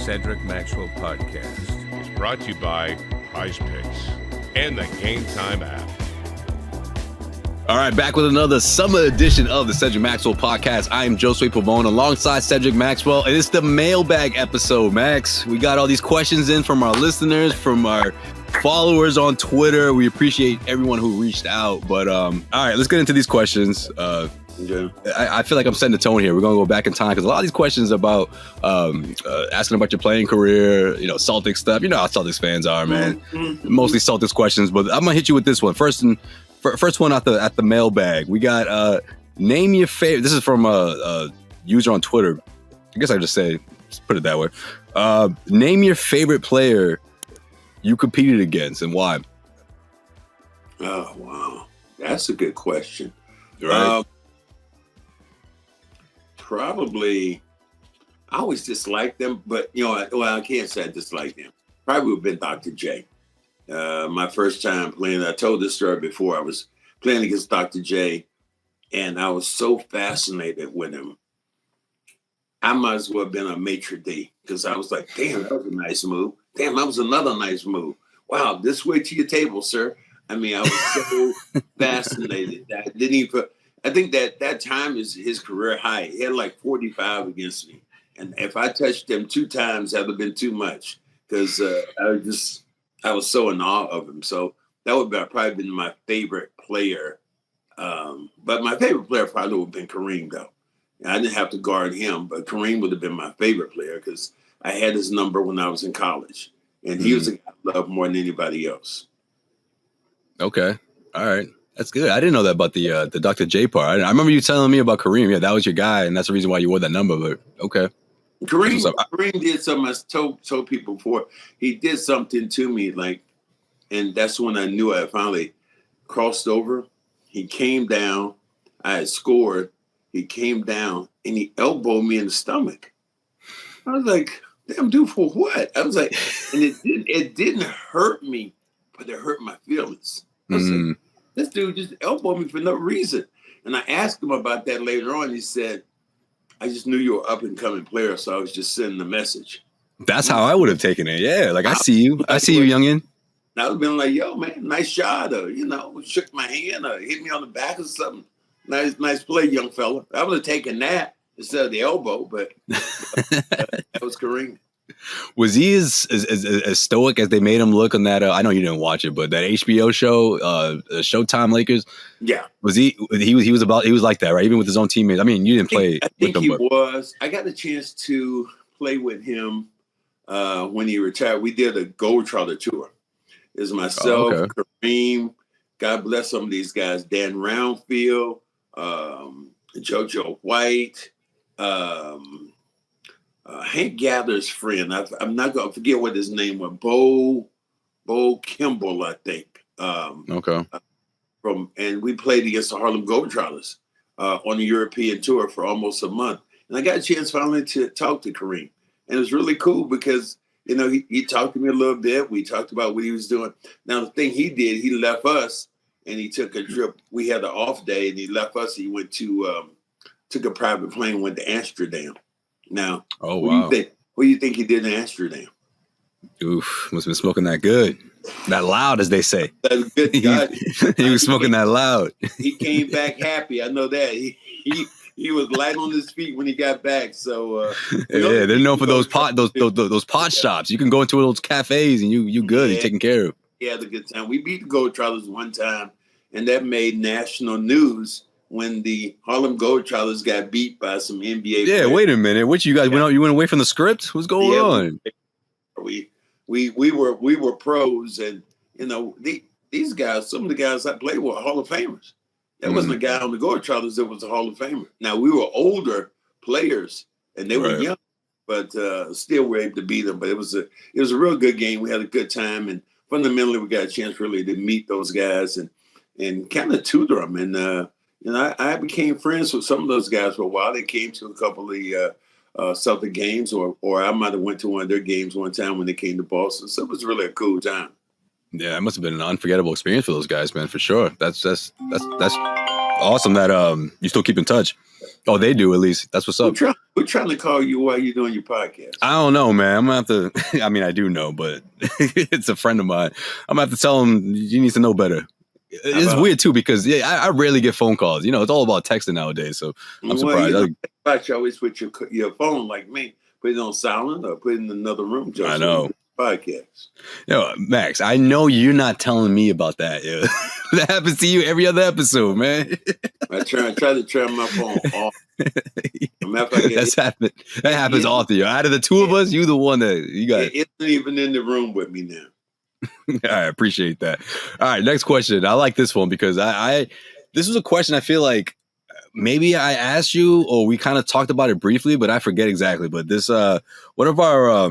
Cedric Maxwell podcast is brought to you by Prize Picks and the Game Time app. All right, back with another summer edition of the Cedric Maxwell podcast. I am Josue Pavon alongside Cedric Maxwell, and it's the Mailbag episode, Max. We got all these questions in from our listeners, from our followers on Twitter. We appreciate everyone who reached out. But all right, let's get into these questions. I feel like I'm setting the tone here. We're going to go back in time because a lot of these questions about asking about your playing career, Celtics stuff. You know how Celtics fans are, man. Mm-hmm. Mostly Celtics questions, but I'm going to hit you with this one. First one at the mailbag. We got name your favorite. This is from a user on Twitter. I guess I just put it that way. Name your favorite player you competed against and why. Oh, wow. That's a good question. Right. Probably, I always disliked them, but, I can't say I disliked them. Probably would have been Dr. J. My first time playing, I told this story before, I was playing against Dr. J, and I was so fascinated with him. I might as well have been a maitre d' because I was like, damn, that was a nice move. Damn, that was another nice move. Wow, this way to your table, sir. I mean, I was so fascinated. I think that time is his career high. He had like 45 against me. And if I touched him 2 times, that would have been too much because I was so in awe of him. So that would have probably been my favorite player. But my favorite player probably would have been Kareem, though. I didn't have to guard him, but Kareem would have been my favorite player because I had his number when I was in college. And he was a guy I loved more than anybody else. Okay. All right. That's good. I didn't know that about the Dr. J part. I remember you telling me about Kareem. Yeah, that was your guy, and that's the reason why you wore that number. But okay. Kareem did something I told people before. He did something to me, and that's when I knew I finally crossed over. He came down. I had scored. He came down, and he elbowed me in the stomach. I was like, damn, dude, for what? I was like, and it didn't hurt me, but it hurt my feelings. I was like, this dude just elbowed me for no reason. And I asked him about that later on. He said, I just knew you were an up-and-coming player, so I was just sending a message. That's how I would have taken it. Yeah, I see you. I see you, youngin. And I would have been like, yo, man, nice shot. Or, shook my hand or hit me on the back or something. Nice play, young fella. I would have taken that instead of the elbow, but that was Kareem. Was he as stoic as they made him look on that? I know you didn't watch it, but that HBO show, Showtime Lakers. Yeah, was he was like that, right? Even with his own teammates. I mean, you didn't play. I think he was. I got a chance to play with him when he retired. We did a Globetrotter tour. It was myself, Kareem. God bless some of these guys. Dan Roundfield, JoJo White. Hank Gather's friend, I'm not going to forget what his name was, Bo Kimball, I think. And we played against the Harlem Globetrotters on the European tour for almost a month. And I got a chance finally to talk to Kareem. And it was really cool because, he talked to me a little bit. We talked about what he was doing. Now, the thing he did, he left us and he took a trip. We had an off day and he left us. He went to, took a private plane, went to Amsterdam. Now, what do you think he did in Amsterdam? Oof, must have been smoking that good. That loud, as they say. That's good. He was smoking that loud. He came back happy. I know that. He was light on his feet when he got back. So yeah, they're known for those pot shops. You can go into those cafes and you good. You're taken care of. He had a good time. We beat the Globetrotters one time, and that made national news. When the Harlem Globetrotters got beat by some NBA players. Wait a minute. Which you guys went out? You went away from the script? What's going on? We were pros, and these guys. Some of the guys I played were Hall of Famers. That wasn't a guy on the Globetrotters. That was a Hall of Famer. Now we were older players, and they were young, but still were able to beat them. But it was a real good game. We had a good time, and fundamentally we got a chance really to meet those guys and kind of tutor them and. I became friends with some of those guys for a while. They came to a couple of the Celtic games, or I might have went to one of their games one time when they came to Boston. So it was really a cool time. Yeah, it must have been an unforgettable experience for those guys, man, for sure. That's Awesome that you still keep in touch. Oh, they do at least. That's what's up. We're trying to call you while you're doing your podcast. I don't know, man. I'm gonna have to. I mean, I do know, but it's a friend of mine. I'm gonna have to tell him you need to know better. It's weird too because I rarely get phone calls. You know, it's all about texting nowadays. So I'm surprised. You always put your phone like me, put it on silent or put it in another room. Just I know. Podcast. Max, I know you're not telling me about that. Yeah. That happens to you every other episode, man. I try to turn my phone off. That happens often. You. Out of the two of us, you the one that you got. It isn't even in the room with me now. I appreciate that. All right, next question. I like this one because this was a question I feel like maybe I asked you or we kind of talked about it briefly, but I forget exactly. But this one of our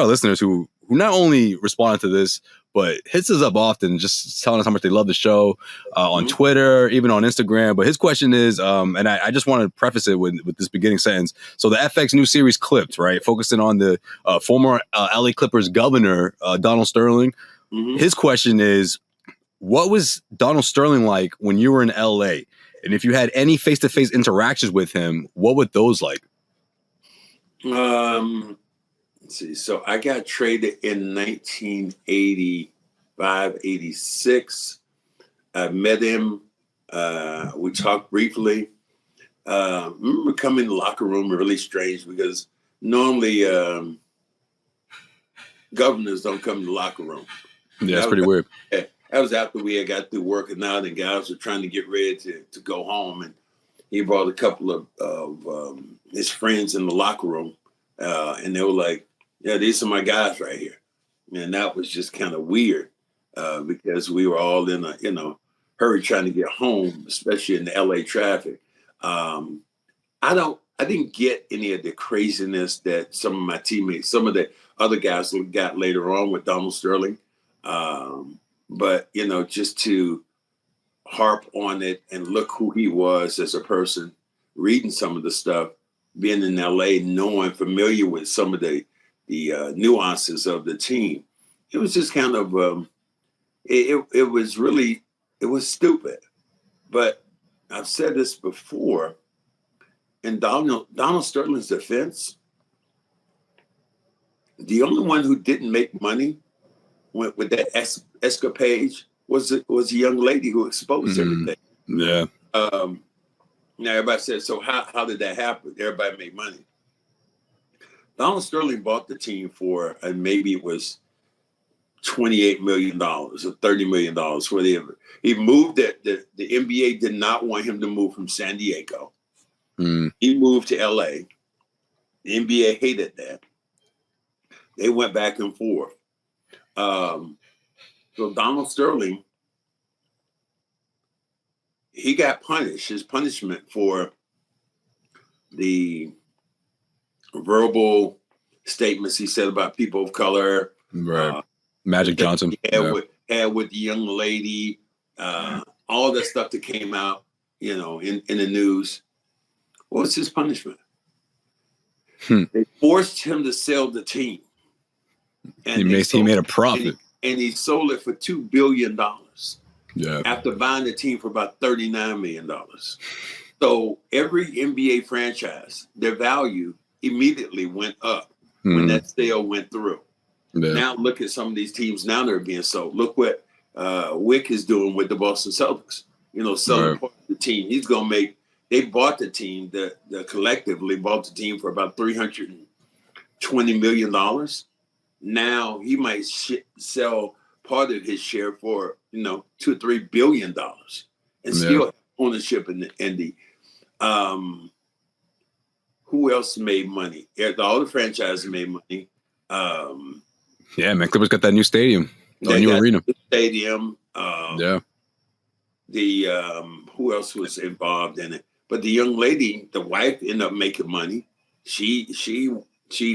listeners who not only responded to this, but hits us up often, just telling us how much they love the show on Twitter, even on Instagram. But his question is, and I just want to preface it with this beginning sentence. So the FX new series Clipped, right, focusing on the former LA Clippers governor, Donald Sterling. Mm-hmm. His question is, what was Donald Sterling like when you were in LA? And if you had any face-to-face interactions with him, what were those like? Let's see. So I got traded in 1985, 86. I met him. We talked briefly. I remember coming in the locker room, really strange because normally governors don't come to the locker room. Yeah, it's pretty weird. That was after we had got through working out and guys were trying to get ready to go home. And he brought a couple of his friends in the locker room. And they were like, yeah, these are my guys right here. And that was just kind of weird because we were all in a, hurry trying to get home, especially in the LA traffic. I didn't get any of the craziness that some of my teammates, some of the other guys got later on with Donald Sterling. But, just to harp on it and look who he was as a person, reading some of the stuff, being in LA, knowing, familiar with some of the nuances of the team, it was just kind of, it was stupid. But I've said this before, in Donald Sterling's defense, the only one who didn't make money with that escapade was a young lady who exposed everything. Yeah. Now everybody says, so how did that happen? Everybody made money. Donald Sterling bought the team for, and maybe it was $28 million or $30 million, whatever. He moved that the NBA did not want him to move from San Diego. He moved to LA. The NBA hated that. They went back and forth. So Donald Sterling, he got punished. His punishment for the verbal statements he said about people of color. Right. Magic Johnson. Had with the young lady, all that stuff that came out, in the news. What was his punishment? They forced him to sell the team. And he made a profit. And he sold it for $2 billion. Yeah. After buying the team for about $39 million. So every NBA franchise, their value immediately went up when that sale went through. Yeah. Now look at some of these teams now they're being sold. Look what Wick is doing with the Boston Celtics. Selling part of the team. He's going to make. They bought the team. The collectively bought the team for about $320 million. Now he might sell part of his share for $2 or $3 billion, and still have ownership in the Indy. Who else made money? All the franchises made money. Yeah, man, Clippers got that new stadium, new arena. Stadium. Who else was involved in it? But the young lady, the wife, ended up making money. She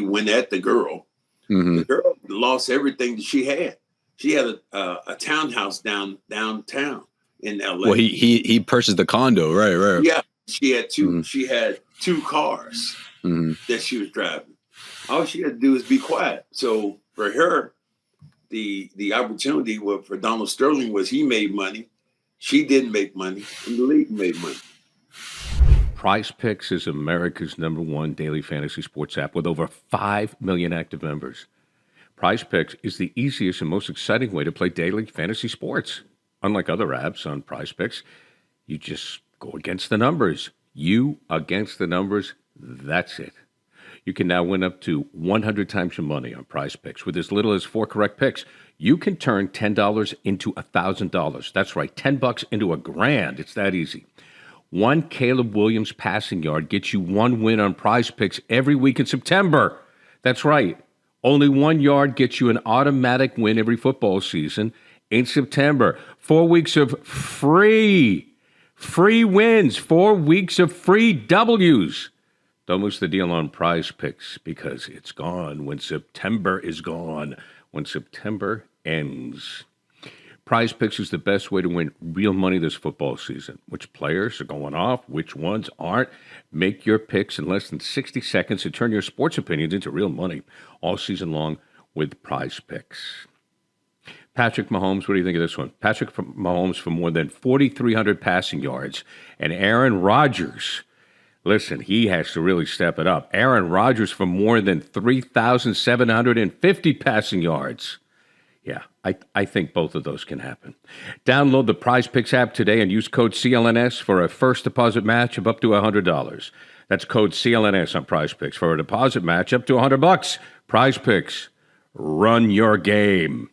went at the girl. Mm-hmm. The girl lost everything that she had. She had a townhouse downtown in LA. Well, he purchased the condo, right. Yeah, she had two. Mm-hmm. She had 2 cars that she was driving. All she had to do was be quiet. So for her, the opportunity for Donald Sterling was he made money. She didn't make money, and the league made money. Prize Picks is America's #1 daily fantasy sports app with over 5 million active members. Prize Picks is the easiest and most exciting way to play daily fantasy sports. Unlike other apps on Prize Picks, you just go against the numbers. You against the numbers, that's it. You can now win up to 100 times your money on Prize Picks. With as little as 4 correct picks, you can turn $10 into $1,000. That's right, $10 into $1,000. It's that easy. One Caleb Williams passing yard gets you 1 win on Prize Picks every week in September. That's right. Only 1 yard gets you an automatic win every football season in September. 4 weeks of free wins, 4 weeks of free W's. Don't miss the deal on Prize Picks because it's gone when September is gone, when September ends. Prize Picks is the best way to win real money this football season. Which players are going off, which ones aren't. Make your picks in less than 60 seconds and turn your sports opinions into real money all season long with Prize Picks. Patrick Mahomes, what do you think of this one? Patrick Mahomes for more than 4,300 passing yards. And Aaron Rodgers, listen, he has to really step it up. Aaron Rodgers for more than 3,750 passing yards. Yeah, I think both of those can happen. Download the Prize Picks app today and use code CLNS for a first deposit match of up to $100. That's code CLNS on Prize Picks for a deposit match up to $100. Prize Picks, run your game.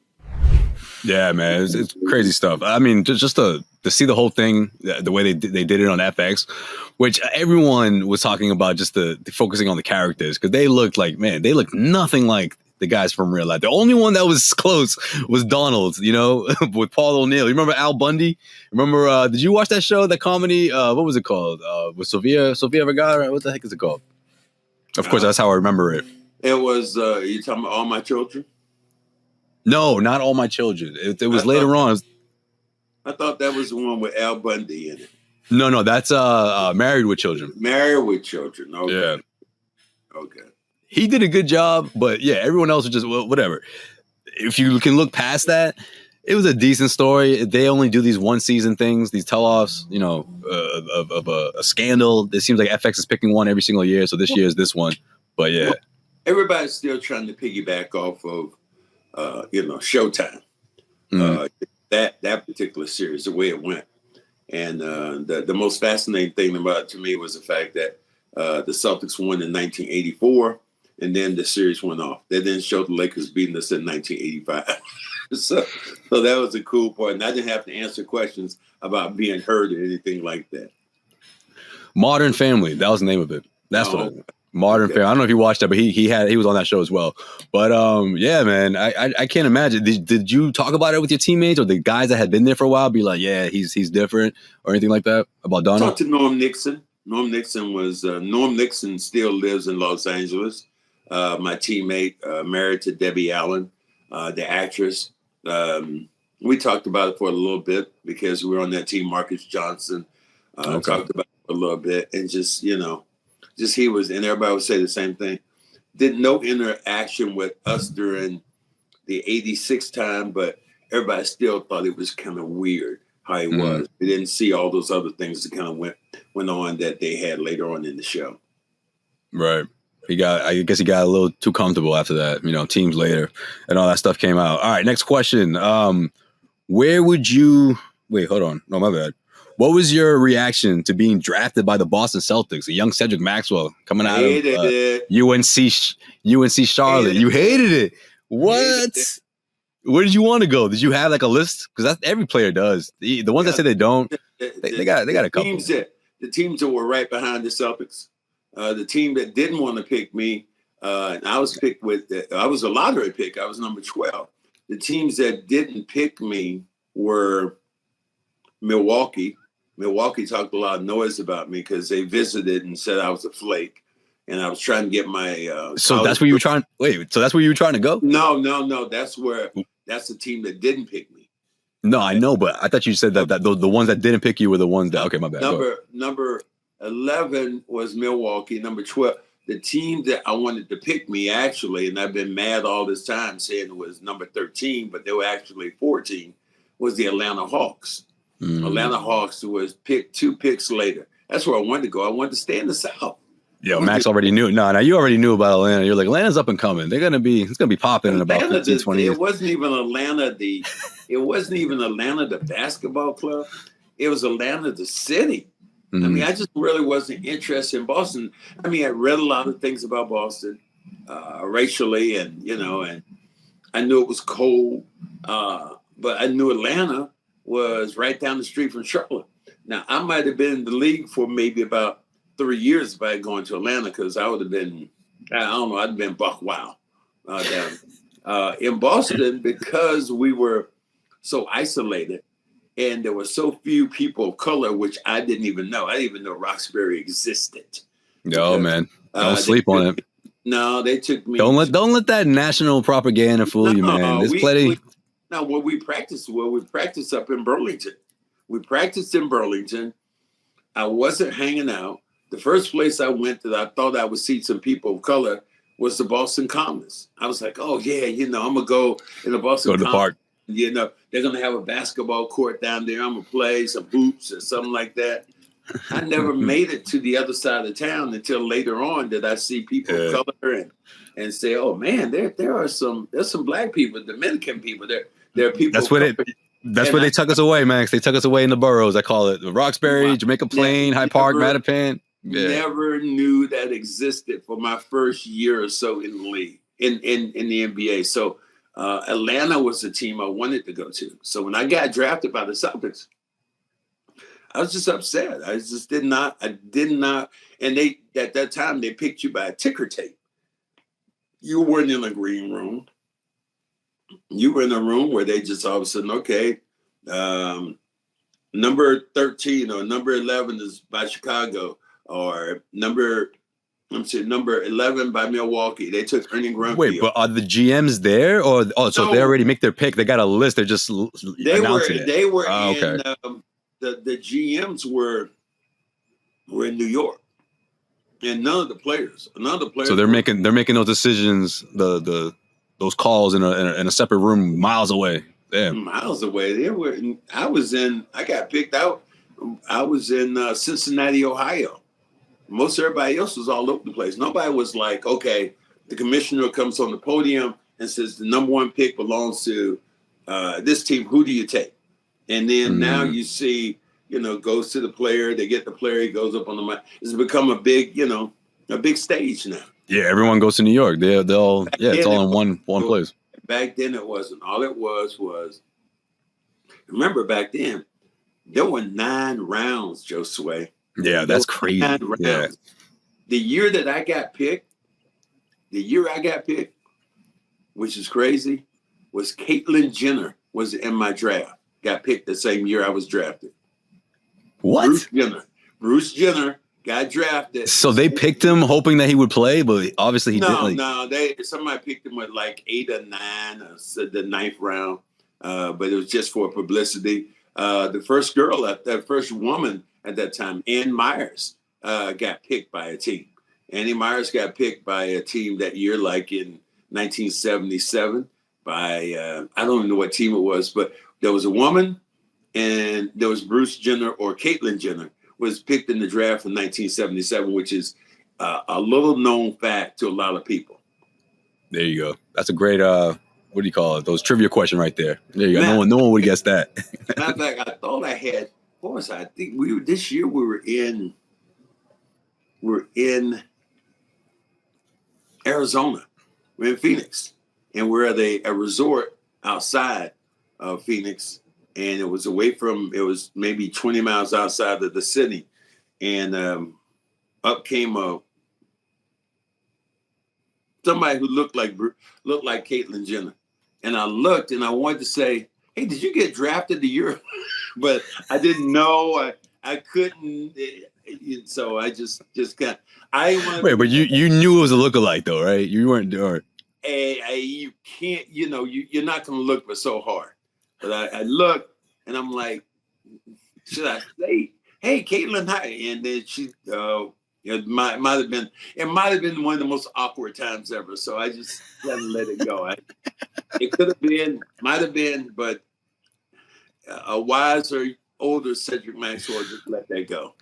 Yeah, man, it's crazy stuff. I mean, just to see the whole thing, the way they did it on FX, which everyone was talking about, just the focusing on the characters, because they looked nothing like the guys from real life. The only one that was close was Donald, with Paul O'Neill. You remember Al Bundy? Remember, did you watch that show, that comedy? What was it called? With Sofia Vergara? What the heck is it called? Of course, that's how I remember it. It was, you talking about All My Children? No, not All My Children. It was later on. I thought that was the one with Al Bundy in it. No, that's Married with Children. Married with Children. Okay. Yeah. Okay. He did a good job, but yeah, everyone else was just whatever. If you can look past that, it was a decent story. They only do these one season things, these tell-offs, of a scandal. It seems like FX is picking one every single year, so this year is this one. But yeah, everybody's still trying to piggyback off of Showtime. That particular series, the way it went, and the most fascinating thing about it to me was the fact that the Celtics won in 1984. And then the series went off. They didn't show the Lakers beating us in 1985. so that was a cool part. And I didn't have to answer questions about being hurt or anything like that. Modern Family. That was the name of it. That's Modern Family. I don't know if you watched that, but he was on that show as well. But yeah, man, I can't imagine. Did you talk about it with your teammates or the guys that had been there for a while? Be like, yeah, he's different or anything like that about Donald? Talked to Norm Nixon. Norm Nixon still lives in Los Angeles. My teammate, married to Debbie Allen, the actress. We talked about it for a little bit because we were on that team. Marcus Johnson talked about it for a little bit, and just he was, and everybody would say the same thing. Did no interaction with us during the '86 time, but everybody still thought it was kind of weird how he was. We didn't see all those other things that kind of went on that they had later on in the show. Right. I guess he got a little too comfortable after that, teams later and all that stuff came out. All right, next question. Where would you wait? Hold on. No, my bad. What was your reaction to being drafted by the Boston Celtics, a young Cedric Maxwell coming out of UNC Charlotte? You hated it. What? Where did you want to go? Did you have like a list? Because that's every player does. The ones that say they don't, they got a couple. The teams that were right behind the Celtics. The team that didn't want to pick me, and I was picked I was a lottery pick. I was number 12. The teams that didn't pick me were Milwaukee. Milwaukee talked a lot of noise about me because they visited and said I was a flake, and I was trying to get my. So that's where you were trying. Wait, so that's where you were trying to go? No. That's the team that didn't pick me. No, I know, but I thought you said that the ones that didn't pick you were the ones that. Okay, my bad. Number 11 was Milwaukee. Number 12, the team that I wanted to pick me actually, and I've been mad all this time saying it was number 13, but they were actually 14, was the Atlanta Hawks. Atlanta Hawks was picked 2 picks later. That's where I wanted to go. I wanted to stay in the South. Yeah, Max already knew. No, you already knew about Atlanta. You're like, Atlanta's up and coming. It's gonna be popping in about 15, 20 years. It wasn't even Atlanta the basketball club. It was Atlanta the city. I mean, I just really wasn't interested in Boston. I mean, I read a lot of things about Boston, racially, and and I knew it was cold, but I knew Atlanta was right down the street from Charlotte. Now, I might have been in the league for maybe about 3 years if I had gone to Atlanta, because I would have been, I don't know, I'd been buck wild down in Boston, because we were so isolated and there were so few people of color, which I didn't even know. I didn't even know Roxbury existed. No, man. Don't sleep on it. No, they took me. Don't let that national propaganda fool you, man. There's plenty. No, we practiced up in Burlington. We practiced in Burlington. I wasn't hanging out. The first place I went that I thought I would see some people of color was the Boston Commons. I was like, oh yeah, I'm gonna go in the Boston Commons. Go to the park. They're gonna have a basketball court down there. I'm gonna play some hoops or something like that. I never made it to the other side of town until later on that I see people of color and say, oh man, there's some black people, Dominican people. There are people. That's where they took us away, Max. They took us away in the boroughs. I call it Roxbury, Jamaica Plain, Hyde Park, Mattapan. Yeah. Never knew that existed for my first year or so in the league, in the NBA. So Atlanta was the team I wanted to go to. So when I got drafted by the Celtics, I was just upset. I did not. And they, at that time, they picked you by a ticker tape. You weren't in a green room. You were in a room where they just all of a sudden, okay, number 13 or number 11 is by Chicago, or number 11 by Milwaukee. They took Ernie Grunfeld. Wait, but are the GMs there, or so they already make their pick? They got a list. They're just announcing it. They were in the GMs were in New York, and none of the players. So they're making those decisions. Those calls in a separate room, miles away. Damn. Miles away. I got picked out. I was in Cincinnati, Ohio. Most everybody else was all over the place. Nobody was like, okay, the commissioner comes on the podium and says the number 1 pick belongs to this team. Who do you take? And then now you see, goes to the player. They get the player. He goes up on the mic. It's become a big stage now. Yeah, everyone goes to New York. It's all in one place. Back then it wasn't. All it was remember back then, there were 9 rounds, Josue. Yeah, that's crazy. 9 rounds. Yeah. The year that I got picked, which is crazy, was Caitlyn Jenner was in my draft. Got picked the same year I was drafted. What? Bruce Jenner got drafted. So they picked him hoping that he would play, but obviously he didn't. No, somebody picked him with like 8 or 9, or the 9th round, but it was just for publicity. The first woman at that time, Ann Myers, got picked by a team. Annie Myers got picked by a team that year, like in 1977, by I don't even know what team it was, but there was a woman, and there was Bruce Jenner, or Caitlyn Jenner, was picked in the draft in 1977, which is a little known fact to a lot of people. There you go. That's a great, what do you call it? Those trivia question right there. There you go. No one would guess that. Matter of fact, I thought I had, what was I think this year we were in Arizona. We're in Phoenix, and we're at a resort outside of Phoenix. And it was it was maybe 20 miles outside of the city. And up came somebody who looked like Caitlyn Jenner. And I looked and I wanted to say, hey, did you get drafted the year? But I didn't know. I couldn't. So I just can't. Wait, but you knew it was a lookalike though, right? You weren't doing you can't, you're not going to look for so hard. But I looked, and I'm like, should I say, hey, Caitlyn, hi? And then she, it might have been one of the most awkward times ever. So I just had to let it go. It could have been, might have been, but a wiser older Cedric Maxwell just let that go.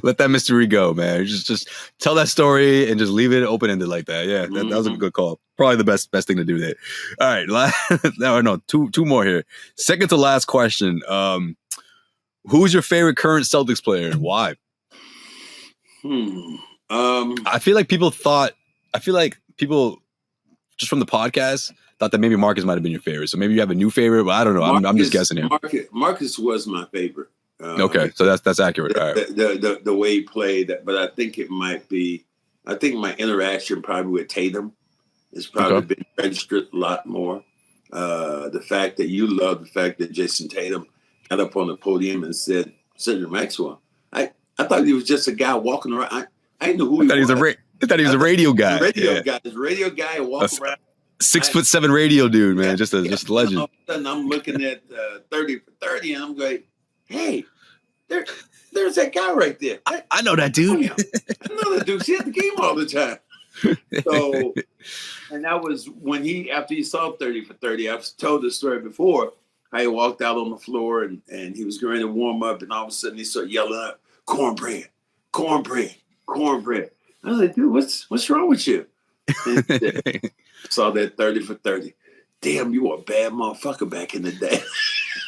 Let that mystery go, man. Just tell that story and just leave it open-ended like that. Yeah, that was a good call. Probably the best thing to do there. All right, two more here. Second to last question. Who's your favorite current Celtics player and why? I feel like people just from the podcast thought that maybe Marcus might have been your favorite. So maybe you have a new favorite, but I don't know. I'm just guessing here. Marcus was my favorite. Okay, so that's accurate. All right. The way he played, but I think it might be. I think my interaction probably with Tatum has probably been registered a lot more. The fact that you love the fact that Jason Tatum got up on the podium and said, "Cedric Maxwell." I thought he was just a guy walking around. I didn't know who he was. I thought he was a radio guy. This radio guy walking around. 6'7" radio dude, man. Just a legend. All of a sudden, I'm looking at 30 for 30, and I'm going, "Hey, there's that guy right there. I know that dude. I know that dude. He's at the game all the time." So, and that was when after he saw 30 for 30. I've told this story before. How he walked out on the floor and he was going to warm up, and all of a sudden he started yelling out, "Cornbread, cornbread, cornbread." I was like, "Dude, what's wrong with you?" And saw that 30 for 30. Damn, you were a bad motherfucker back in the day.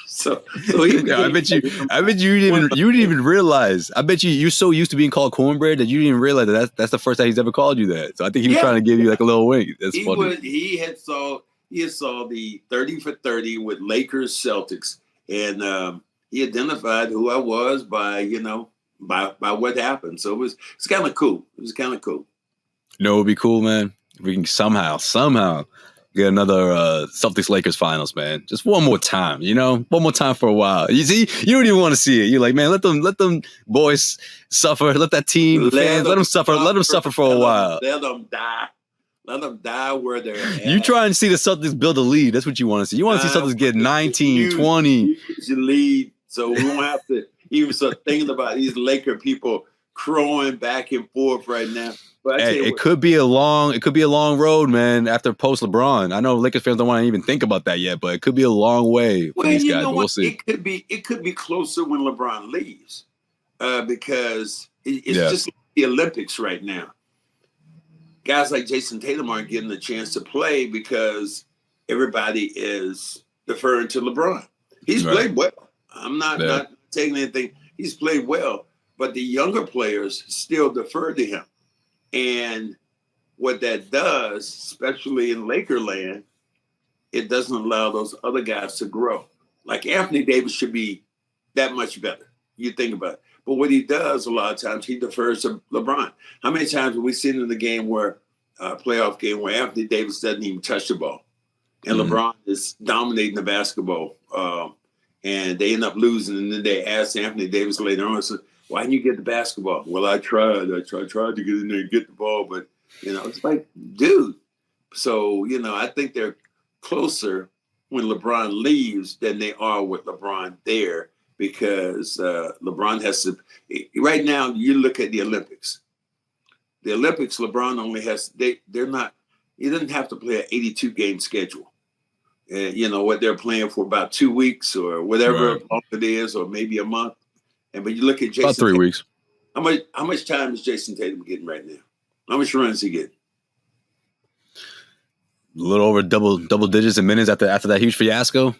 So I bet you didn't even realize. I bet you're so used to being called cornbread that you didn't even realize that's the first time he's ever called you that. So I think he was trying to give you like a little wink. That's funny. He saw the 30 for 30 with Lakers Celtics, and he identified who I was by what happened. So it's kind of cool. It was kind of cool. You know, it would be cool, man. If we can somehow get another Celtics Lakers finals, man. Just one more time, one more time for a while. You see, you don't even want to see it. You're like, man, let them boys suffer. Let that team, the fans, let them suffer. Let them suffer for a while. Let them die. Let them die where they're at. You try and see the Celtics build a lead. That's what you want to see. You want to see Celtics get 19, 20. Huge lead, so we won't have to even start thinking about these Laker people crowing back and forth right now. But it could be a long road, man. After post LeBron, I know Lakers fans don't want to even think about that yet, but it could be a long way for these guys. We'll see. It could be closer when LeBron leaves, because it's just like the Olympics right now. Guys like Jason Tatum aren't getting the chance to play because everybody is deferring to LeBron. He's played well. I'm not taking anything. He's played well, but the younger players still defer to him. And what that does, especially in Lakerland, it doesn't allow those other guys to grow. Like Anthony Davis should be that much better. You think about it. But what he does a lot of times, he defers to LeBron. How many times have we seen in the game playoff game where Anthony Davis doesn't even touch the ball and LeBron is dominating the basketball, and they end up losing, and then they ask Anthony Davis later on, so, "Why didn't you get the basketball?" "Well, I tried to get in there and get the ball, but it's like, dude." So I think they're closer when LeBron leaves than they are with LeBron there, because LeBron has to. Right now, you look at the Olympics. The Olympics, LeBron only has. They're not. He doesn't have to play an 82 game schedule. What they're playing for about 2 weeks or whatever long it is, or maybe a month. But you look at Jason. About 3 weeks. How much time is Jason Tatum getting right now? How much runs he getting? A little over double digits in minutes after that huge fiasco.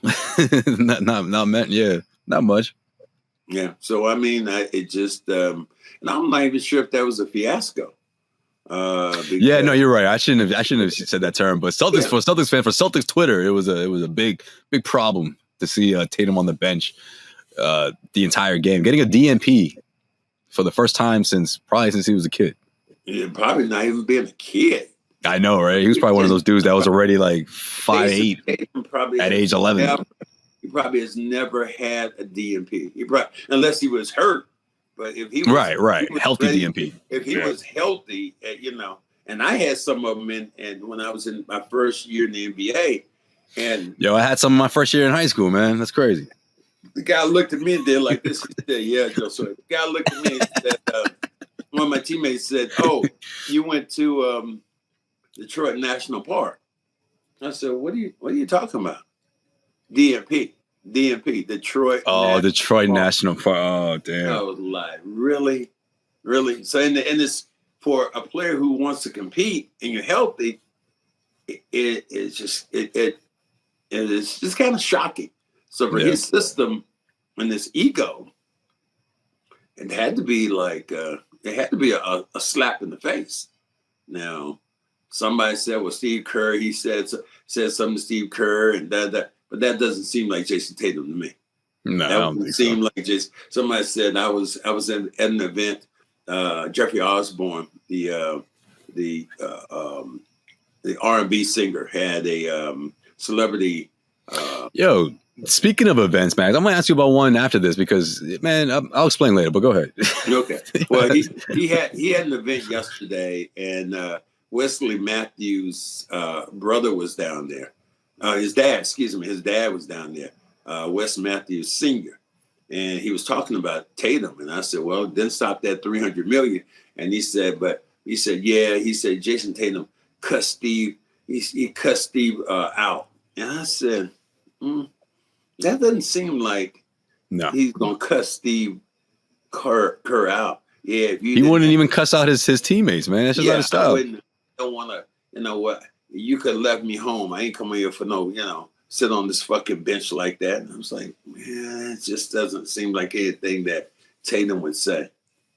not meant. Yeah, not much. Yeah. So it just, and I'm not even sure if that was a fiasco. Yeah, no, you're right. I shouldn't have said that term. But for Celtics Twitter, it was a big problem to see Tatum on the bench the entire game, getting a DNP for the first time since he was a kid. Yeah, probably not even being a kid. I know, right? He was probably one of those dudes that was already like 5'8" at age 11. He probably has never had a DNP. Unless he was hurt. But if he was right, healthy ready, DNP. If he was healthy, and I had some of them and when I was in my first year in the NBA, and I had some of my first year in high school, man. That's crazy. The guy looked at me and did like this. He said, "Yeah, Josue." The guy looked at me and said, one of my teammates said, "Oh, you went to Detroit National Park." I said, "What are you talking about?" DNP. DNP, Detroit. Oh, Detroit National Park. Oh, damn. I was like, really? Really? So, and it's for a player who wants to compete and you're healthy, it's just kind of shocking. So for his system and this ego, it had to be like a slap in the face. Now, somebody said, well, Steve Kerr, he said something to Steve Kerr and that, but that doesn't seem like Jason Tatum to me. No, that doesn't seem like just somebody said. I was at an event. Jeffrey Osborne, the R&B singer, had a celebrity. Yo, speaking of events, Max, I'm gonna ask you about one after this because, man, I'll explain later. But go ahead. Okay. Well, he had an event yesterday, and Wesley Matthews' brother was down there. His dad was down there. Wes Matthews Sr. And he was talking about Tatum, and I said, "Well, then stop that $300 million." And he said, Jason Tatum cussed Steve. He cussed Steve out, and I said, that doesn't seem like he's gonna cuss Steve Kerr out. Yeah, if he wouldn't even cuss out his teammates, man. That's just not his style. I don't want to. You know what? You could have left me home. I ain't coming here for no, sit on this fucking bench like that. And I was like, man, it just doesn't seem like anything that Tatum would say.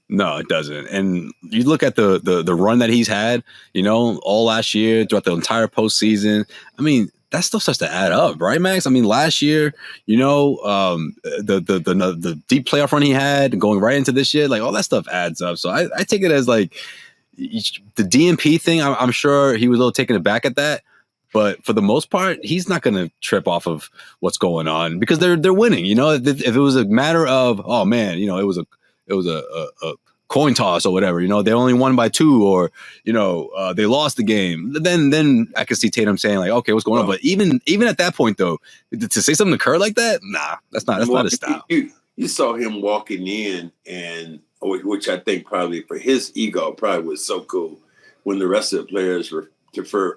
No, it doesn't. And you look at the run that he's had, all last year, throughout the entire postseason. I mean, that stuff starts to add up, right, Max? I mean, last year, the deep playoff run he had, going right into this year, like all that stuff adds up. So I take it as like the DNP thing. I'm sure he was a little taken aback at that. But for the most part, he's not going to trip off of what's going on because they're winning. If it was a matter of, oh man, it was a coin toss or whatever. They only won by 2, or they lost the game. Then I could see Tatum saying like, okay, what's going on? But even at that point though, to say something to Kerr like that, nah, that's not his style. You saw him walking in, and which I think probably for his ego probably was so cool when the rest of the players were.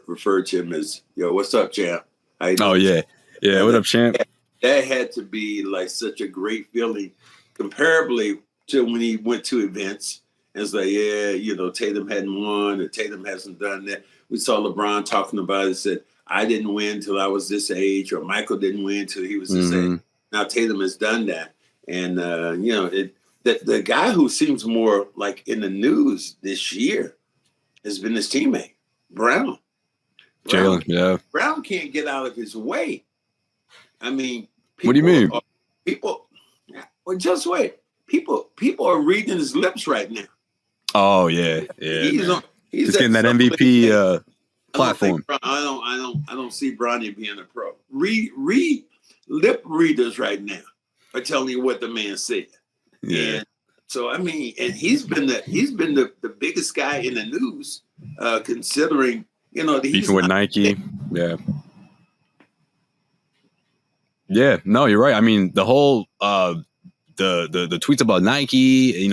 Referred to him as, yo, what's up, champ? Oh, yeah. Yeah, what up, champ? That had to be like such a great feeling comparably to when he went to events. And it's like, yeah, Tatum hadn't won or Tatum hasn't done that. We saw LeBron talking about it, said, I didn't win till I was this age, or Michael didn't win till he was this age. Now Tatum has done that. And, the guy who seems more like in the news this year has been his teammate. Brown. Jalen, yeah. Brown can't get out of his way. I mean, what do you mean? Just wait. People are reading his lips right now. Oh yeah. He's getting that MVP platform. I don't see Bronny being a pro. Read lip readers right now are telling you what the man said. Yeah. And so I mean, and he's been the biggest guy in the news. Considering, beefing with Nike. Yeah, no, you're right. I mean, the whole the tweets about Nike,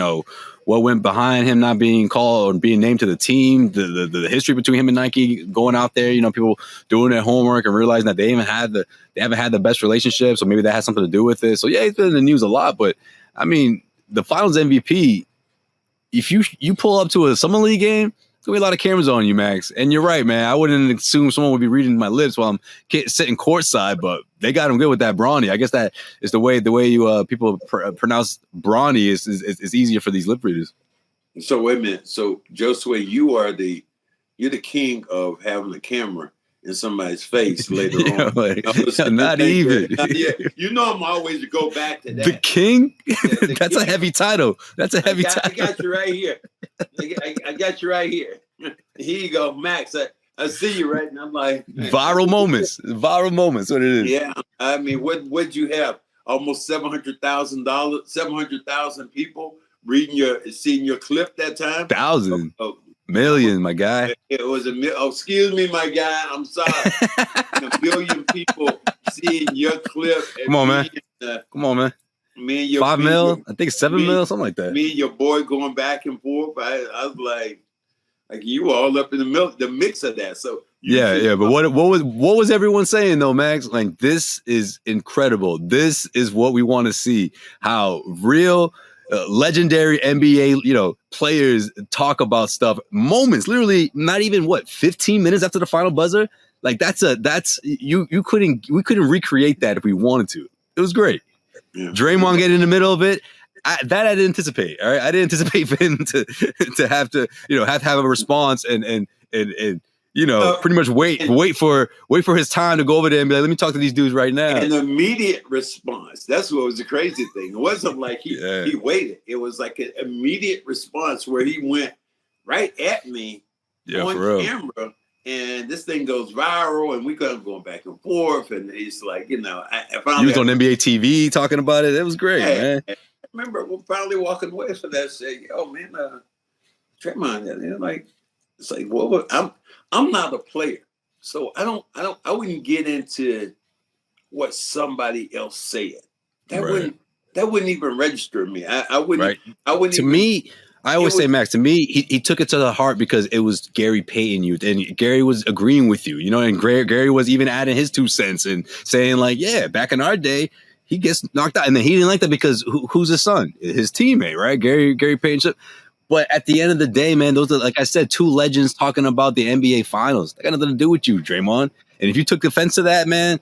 what went behind him not being called or being named to the team, the history between him and Nike, going out there, people doing their homework and realizing that they haven't had the best relationship, so maybe that has something to do with it. So yeah, he's been in the news a lot, but I mean, the Finals MVP, if you pull up to a Summer League game, there's gonna be a lot of cameras on you, Max. And you're right, man. I wouldn't assume someone would be reading my lips while I'm sitting courtside, but they got him good with that Bronny. I guess that is the way you people pronounce Bronny is easier for these lip readers. So wait a minute. So Josue, you're the king of having a camera in somebody's face later on. Like, not even. I'm always to go back to that. The king? That's king. A heavy title. That's a heavy title. I got you right here. I got you right here. Here you go, Max. I see you right now. I'm like viral moments. Viral moments. What it is? Yeah. I mean, what'd you have? Almost $700,000 people seeing your clip that time. 1,000. Million, my guy. It was excuse me, my guy. I'm sorry. A million people seeing your clip. Come on, man. Come on, man. Me and your 5 mil. I think 7 mil, something like that. Me and your boy going back and forth. I was like you all up in the mix of that. So Yeah. But what was everyone saying though, Max? Like, this is incredible. This is what we want to see. How real legendary NBA, players talk about stuff. Moments, literally, not even 15 minutes after the final buzzer. Like we couldn't recreate that if we wanted to. It was great. Yeah. Draymond getting in the middle of it. I didn't anticipate. All right, I didn't anticipate for him to have to have a response and pretty much wait for his time to go over there and be like, let me talk to these dudes right now. An immediate response. That's what was the crazy thing. It wasn't like he waited. It was like an immediate response where he went right at me on camera, and this thing goes viral, and we got going back and forth, and he's like, he was on NBA TV talking about it. It was great, man. I remember finally walking away from that, saying, "Yo, man, Draymond," and it's like, well, I'm not a player, so I wouldn't get into what somebody else said. That wouldn't even register me. I wouldn't. Right. I wouldn't. To me, I always say, Max, to me, he took it to the heart because it was Gary Payton youth, and Gary was agreeing with you, and Gary was even adding his 2 cents and saying like, yeah, back in our day, he gets knocked out, and then he didn't like that because who's his son? His teammate, right? Gary Payton. But at the end of the day, man, those are, like I said, 2 legends talking about the NBA Finals. That got nothing to do with you, Draymond. And if you took offense to that, man,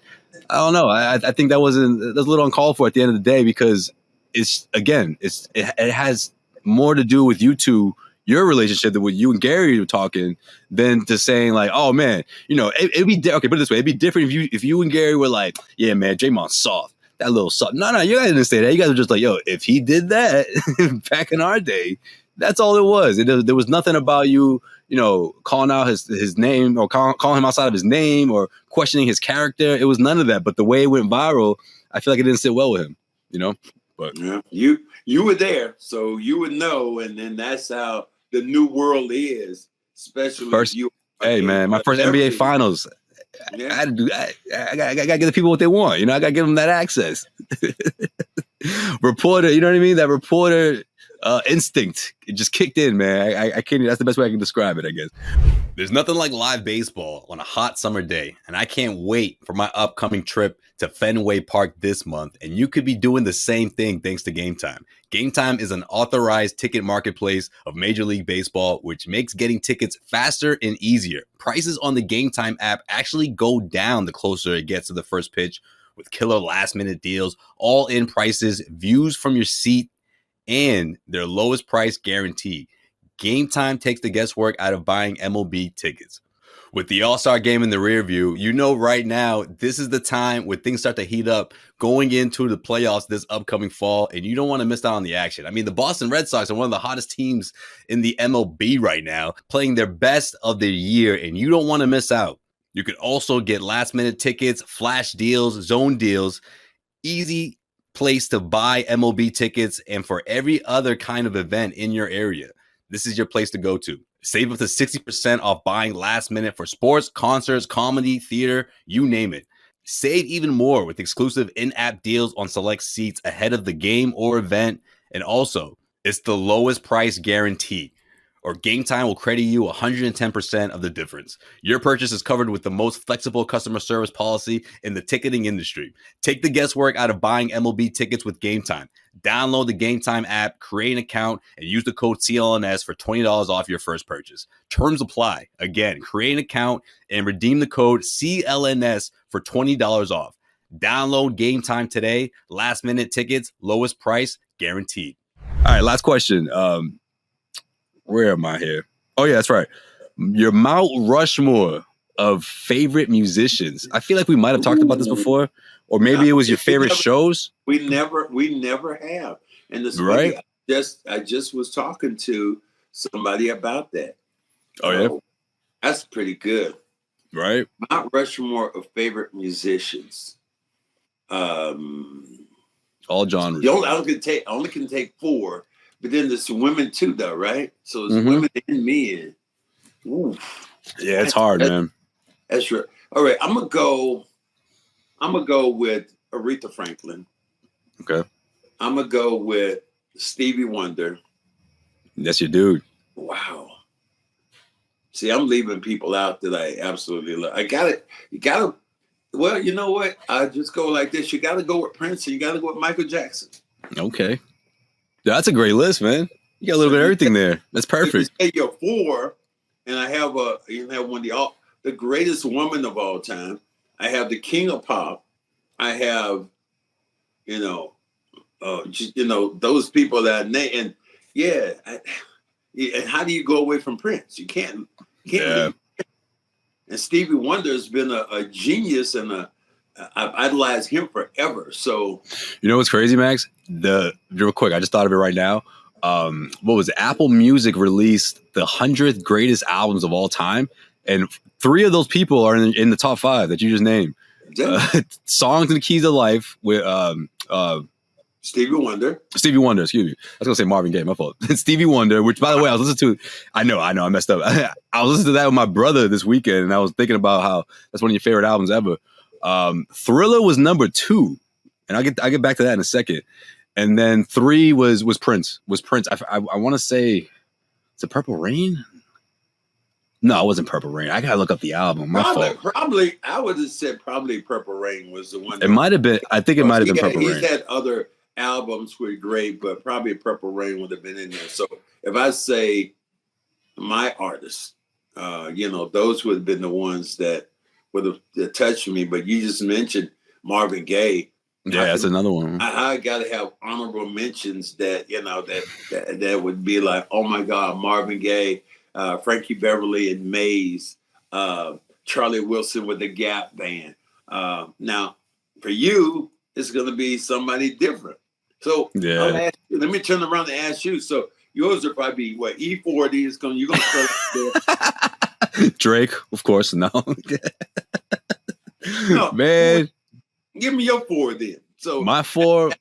I don't know. I think that was a little uncalled for at the end of the day because it has more to do with you two, your relationship than with you and Gary were talking than to saying like, oh man, it'd be okay. Put it this way, it'd be different if you and Gary were like, yeah, man, Draymond's soft. That little soft. No, you guys didn't say that. You guys were just like, yo, if he did that back in our day. That's all it was. There was nothing about you, calling out his name or calling him outside of his name or questioning his character. It was none of that. But the way it went viral, I feel like it didn't sit well with him, But yeah, you were there, so you would know. And then that's how the new world is, especially you. Hey, man, my first NBA Finals. Yeah. I had to do that. I gotta give the people what they want. I gotta give them that access. Reporter, you know what I mean? That reporter instinct, it just kicked in, man. I can't. That's the best way I can describe it, I guess. There's nothing like live baseball on a hot summer day, and I can't wait for my upcoming trip to Fenway Park this month. And you could be doing the same thing thanks to Game Time. Game Time is an authorized ticket marketplace of Major League Baseball, which makes getting tickets faster and easier. Prices on the Game Time app actually go down the closer it gets to the first pitch, with killer last-minute deals, all-in prices, views from your seat, and their lowest price guaranteed. Game Time takes the guesswork out of buying MLB tickets. With the All-Star game in the rear view, right now, this is the time when things start to heat up going into the playoffs this upcoming fall, and you don't want to miss out on the action. I mean, the Boston Red Sox are one of the hottest teams in the MLB right now, playing their best of the year, and you don't want to miss out. You could also get last-minute tickets, flash deals, zone deals, easy place to buy MLB tickets, and for every other kind of event in your area. This is your place to go to. Save up to 60% off buying last minute for sports, concerts, comedy, theater, you name it. Save even more with exclusive in-app deals on select seats ahead of the game or event. And also, it's the lowest price guarantee, or Game Time will credit you 110% of the difference. Your purchase is covered with the most flexible customer service policy in the ticketing industry. Take the guesswork out of buying MLB tickets with Game Time. Download the Game Time app, create an account, and use the code CLNS for $20 off your first purchase. Terms apply. Again, create an account and redeem the code CLNS for $20 off. Download Game Time today. Last minute tickets, lowest price guaranteed. All right, last question. Where am I here? Oh, yeah, that's right. Your Mount Rushmore of favorite musicians. I feel like we might have talked about this before, or maybe it was your favorite shows. We never have. And this right. I just was talking to somebody about that. Oh, yeah. That's pretty good. Right. Mount Rushmore of favorite musicians. All genres. I only can take 4. But then there's women too, though, right? So it's women and men. Ooh. Yeah, it's hard, man. That's right. All right, I'm gonna go with Aretha Franklin. Okay. I'm gonna go with Stevie Wonder. That's your dude. Wow. See, I'm leaving people out that I absolutely love. You gotta. Well, you know what? I just go like this. You gotta go with Prince, and you gotta go with Michael Jackson. Okay. That's a great list, man. You got a little bit of everything there. That's perfect. If you say you're 4, and I have one of the greatest woman of all time. I have the king of pop. I have, those people that I name. And and how do you go away from Prince? You can't. Leave. And Stevie Wonder has been a genius, and I've idolized him forever. So, you know what's crazy, Max? Real quick, I just thought of it right now. What was it? Apple Music released the 100th greatest albums of all time, and 3 of those people are in the top 5 that you just named. Songs and the Keys of Life with Stevie Wonder, excuse me. I was gonna say Marvin Gaye, my fault. Stevie Wonder, which by the way, I was listening to. I know, I messed up. I was listening to that with my brother this weekend, and I was thinking about how that's one of your favorite albums ever. Thriller was number 2, and I'll get back to that in a second. And then 3 was Prince. I want to say, is it Purple Rain? No, it wasn't Purple Rain. I gotta look up the album. My fault. Probably, I would have said probably Purple Rain was the one. It might have been. I think it might have been Purple Rain. He's had other albums were great, but probably Purple Rain would have been in there. So if I say my artists, those would have been the ones that would have touched me. But you just mentioned Marvin Gaye. Yeah, that's another one. I got to have honorable mentions that that would be like, oh my God, Marvin Gaye, Frankie Beverly and Maze, Charlie Wilson with the Gap Band. Now, for you, it's going to be somebody different. So let me turn around and ask you. So yours will probably be what, E40 is going. You're going to start there. Drake, of course. No, man. Give me your 4 then. So my 4.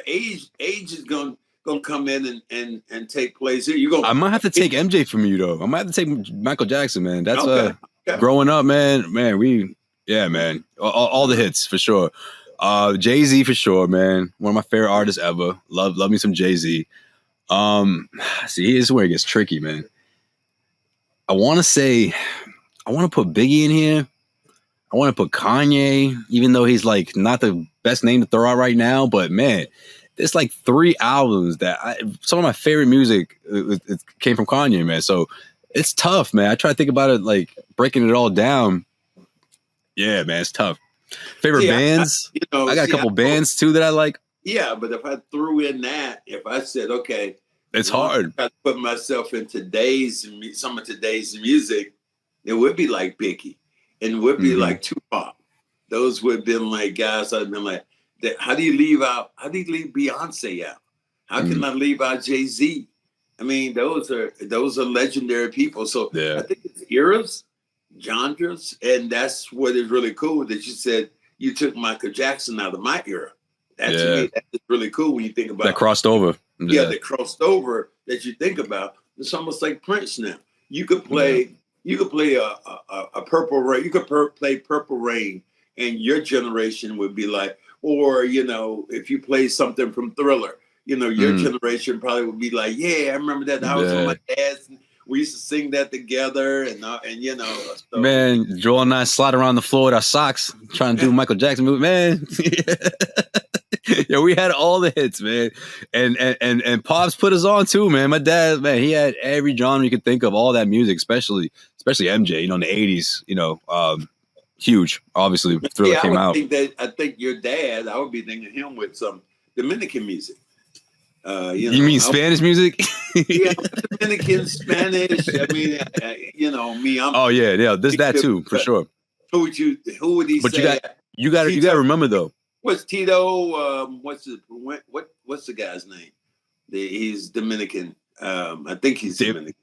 Age is going to come in and take place here. I might have to take MJ from you though. I might have to take Michael Jackson, man. That's growing up, man. Man. All the hits for sure. Jay-Z for sure, man. One of my favorite artists ever. Love me some Jay-Z. See, here's where it gets tricky, man. I want to put Biggie in here. I want to put Kanye, even though he's like not the best name to throw out right now. But man, there's like 3 albums that some of my favorite music it came from Kanye, man. So it's tough, man. I try to think about it, like breaking it all down. Yeah, man, it's tough. Favorite bands? I got a couple bands too that I like. Yeah, but if I threw in that, if I said, okay, it's hard. I put myself in some of today's music, it would be like Biggie, and it would be like Tupac. Those would have been like guys. I've been like, how do you leave Beyonce out? How can I leave out Jay-Z? I mean, those are legendary people. So I think it's eras, genres, and that's what is really cool that you said you took Michael Jackson out of my era. To me, that's really cool when you think about that crossed over. Yeah, that crossed over that you think about. It's almost like Prince now. You could play a Purple Rain. You could play Purple Rain, and your generation would be like, or if you play something from Thriller, your generation probably would be like, yeah, I remember that. I was with my dad's. We used to sing that together, and so. Man, Joel and I slide around the floor with our socks trying to do Michael Jackson movie, man. Yeah, we had all the hits, man, and Pops put us on too, man. My dad, man, he had every genre you could think of, all that music, especially MJ, in the 80s, huge. Obviously, Thriller came out. I think your dad, I would be thinking him with some Dominican music. You mean Spanish music? Yeah, Dominican, Spanish. I mean, me. There's that too, for sure. Who would he say? But you got to remember though. What's Tito? What's the guy's name? He's Dominican. I think he's Dominican.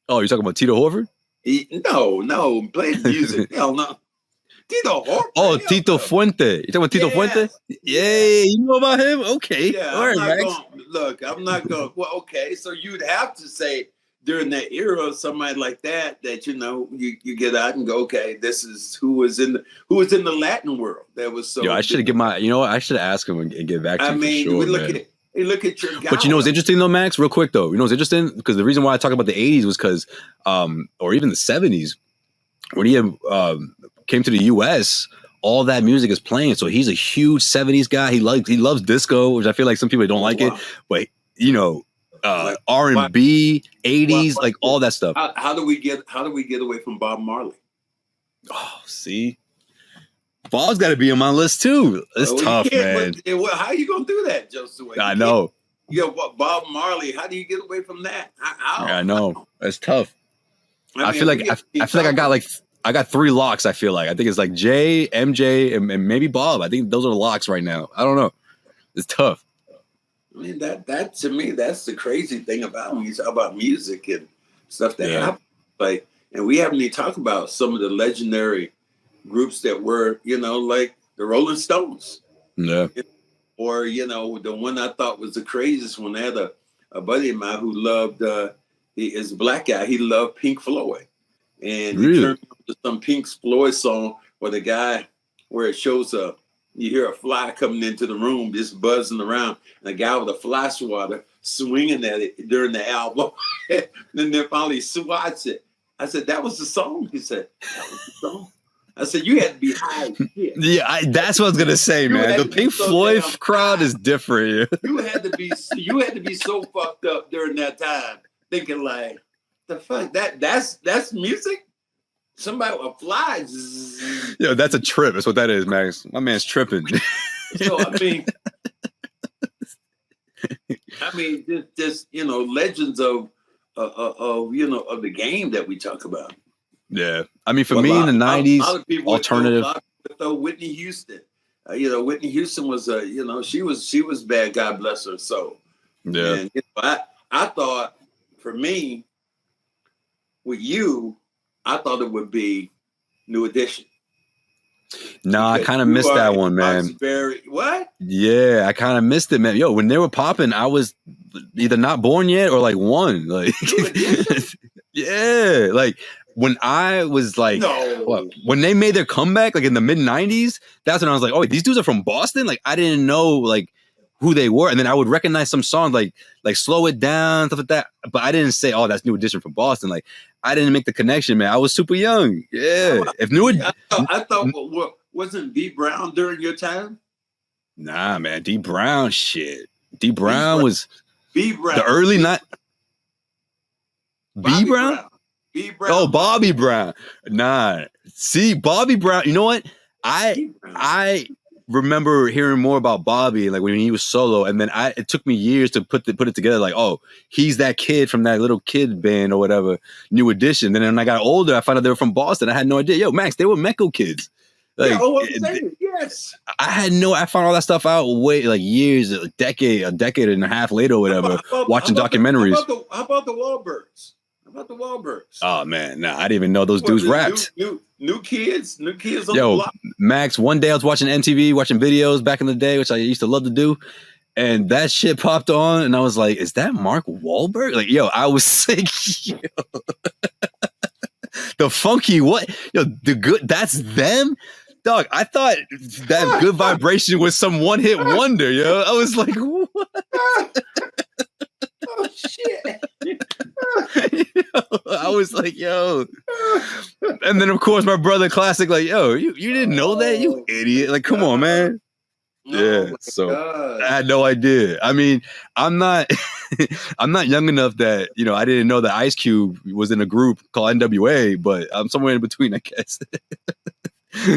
Oh, you're talking about Tito Horford? No, play music. Hell no. Tito Horford. Oh, Tito Fuente. You talking about Tito Fuente? Yeah, you know about him? Okay. Yeah, all right, Max. I'm not going. Well, okay. So you'd have to say during that era, somebody like that you get out and go, okay, this is who was in the Latin world. That was so. I should have I should ask him and get back to you. I mean, for sure, we look at it. Hey, look at your guy. But you know what's interesting though, Max? Real quick though, you know what's interesting? Because the reason why I talk about the '80s was because, or even the '70s, when he came to the U.S., all that music is playing. So he's a huge '70s guy. He loves disco, which I feel like some people don't like it, but you know, R&B, '80s, like all that stuff. How do we get away from Bob Marley? Oh, see. Bob's got to be on my list too. It's tough, man. How are you gonna do that, Josue? I know. Bob Marley. How do you get away from that? I know. It's tough. I feel like I got 3 locks. I feel like I think it's like Jay, MJ, and maybe Bob. I think those are the locks right now. I don't know. It's tough. I mean that to me, that's the crazy thing about when you talk about music and stuff that happens. Like, and we haven't even talked about some of the legendary groups that were, like the Rolling Stones. Yeah. Or, the one I thought was the craziest one. I had a buddy of mine who loved, he is a black guy. He loved Pink Floyd. And he turned to some Pink Floyd song where it shows you hear a fly coming into the room, just buzzing around, and a guy with a fly swatter swinging at it during the album. And then finally swats it. I said, that was the song? He said, that was the song. I said, you had to be high. Yeah, that's what I was gonna say, man. The Pink Floyd crowd is different. You had to be so fucked up during that time, thinking like, the fuck, that's music. Somebody with a fly. Yo, that's a trip. That's what that is, Max. My man's tripping. So I mean, just legends of the game that we talk about. Yeah, I mean, for me in the '90s, alternative. Whitney Houston. Whitney Houston was she was bad. God bless her soul. Yeah. And I thought, for me, with you, I thought it would be New Edition. No, I kind of missed that one, man. What? Yeah, I kind of missed it, man. Yo, when they were popping, I was either not born yet or like one. Like, yeah, like. When I was like, when they made their comeback, like in the mid '90s, that's when I was like, oh, these dudes are from Boston. Like, I didn't know like who they were, and then I would recognize some songs like "Slow It Down," stuff like that. But I didn't say, oh, that's New Edition from Boston. Like, I didn't make the connection, man. I was super young. Yeah, I thought wasn't D Brown during your time? Nah, man, D Brown shit. D Brown was B Brown. The early night. B Brown. B Brown. Oh, Bobby Brown. Nah. See, Bobby Brown. You know what? I remember hearing more about Bobby, like when he was solo, and then it took me years to put it together. Like, oh, he's that kid from that little kid band or whatever, New Edition. Then when I got older, I found out they were from Boston. I had no idea. Yo, Max, they were Mecco kids. Like, yes. I found all that stuff out years, a decade and a half later or whatever, watching documentaries. How about the Wahlbergs? The Wahlbergs. Oh man, nah, I didn't even know those dudes rapped. New kids on the block. Max, one day I was watching MTV, watching videos back in the day, which I used to love to do, and that shit popped on, and I was like, "Is that Mark Wahlberg?" Like, yo, I was sick. The funky what? Yo, the good. That's them. Dog, I thought that Good Vibration was some one-hit wonder, yo. I was like, what? Oh, shit. I was like, yo. And then, of course, my brother, classic, like, yo, you didn't know that? You idiot. Like, come on, man. Yeah, so God. I had no idea. I mean, I'm not young enough that, I didn't know that Ice Cube was in a group called NWA, but I'm somewhere in between, I guess.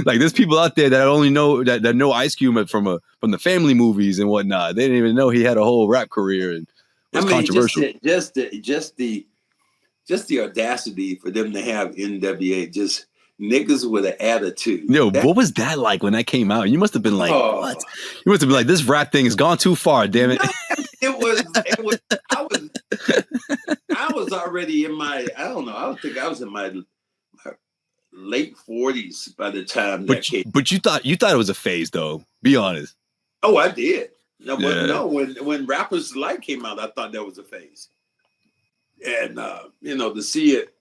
Like, there's people out there that only know that know Ice Cube from the family movies and whatnot. They didn't even know he had a whole rap career and was controversial. Just the audacity for them to have NWA, just niggas with an attitude. Yo, what was that like when that came out? You must have been like, what? You must have been like, this rap thing has gone too far, damn it. It was I was already in my, I don't know, I don't think I was in my late 40s by the time that came. But you thought it was a phase, though. Be honest. Oh, I did. When Rappers Delight came out, I thought that was a phase. And to see it,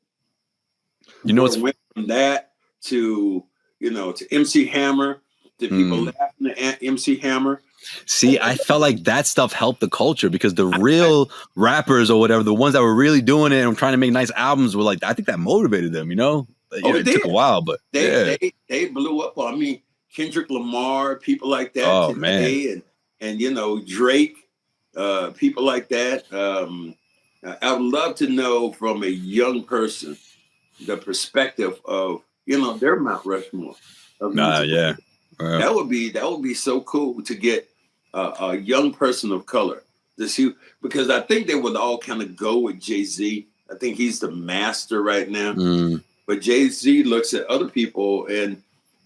it's went from that to to MC Hammer, to people laughing at MC Hammer, See, I felt like that stuff helped the culture because the real rappers or whatever, the ones that were really doing it and trying to make nice albums were like, I think that motivated them, you know? It took a while, but they blew up. I mean, Kendrick Lamar, people like that Oh, today, and you know, Drake, people like that. I would love to know from a young person the perspective of, you know, their Mount Rushmore. Yeah. That would be so cool to get a young person of color to see, because I think they would all kind of go with Jay-Z. I think he's the master right now. But Jay-Z looks at other people, and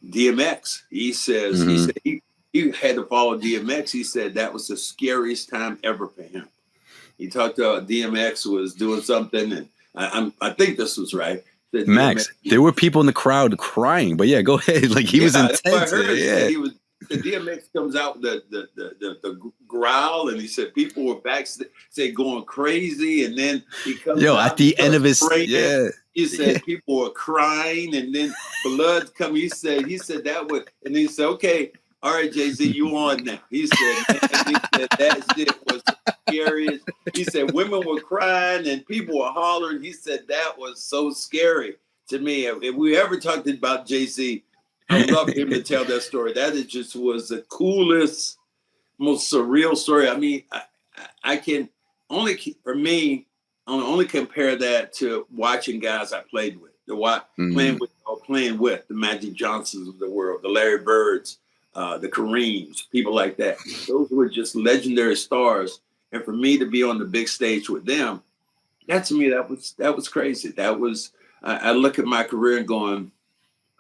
DMX, he says he had to follow DMX. He said that was the scariest time ever for him. He talked about DMX was doing something, and I think this was right. Max, there were people in the crowd crying, but yeah, go ahead. Like he was intense. I heard. He was. The DMX comes out the growl, and he said people were backstage going crazy, and then he comes out at the end of his he said people were crying, and then blood come. He said that would, and he said, okay, all right, Jay-Z, you on now. He said that shit was the scariest. He said women were crying and people were hollering. He said that was so scary to me. If we ever talked about Jay-Z, I would love him to tell that story. That it just was the coolest, most surreal story. I mean, I can only, for me, I only compare that to watching guys I played with, playing with the Magic Johnsons of the world, the Larry Birds, the Kareems, people like that. Those were just legendary stars. And for me to be on the big stage with them, that to me, that was crazy. That was, I look at my career and going,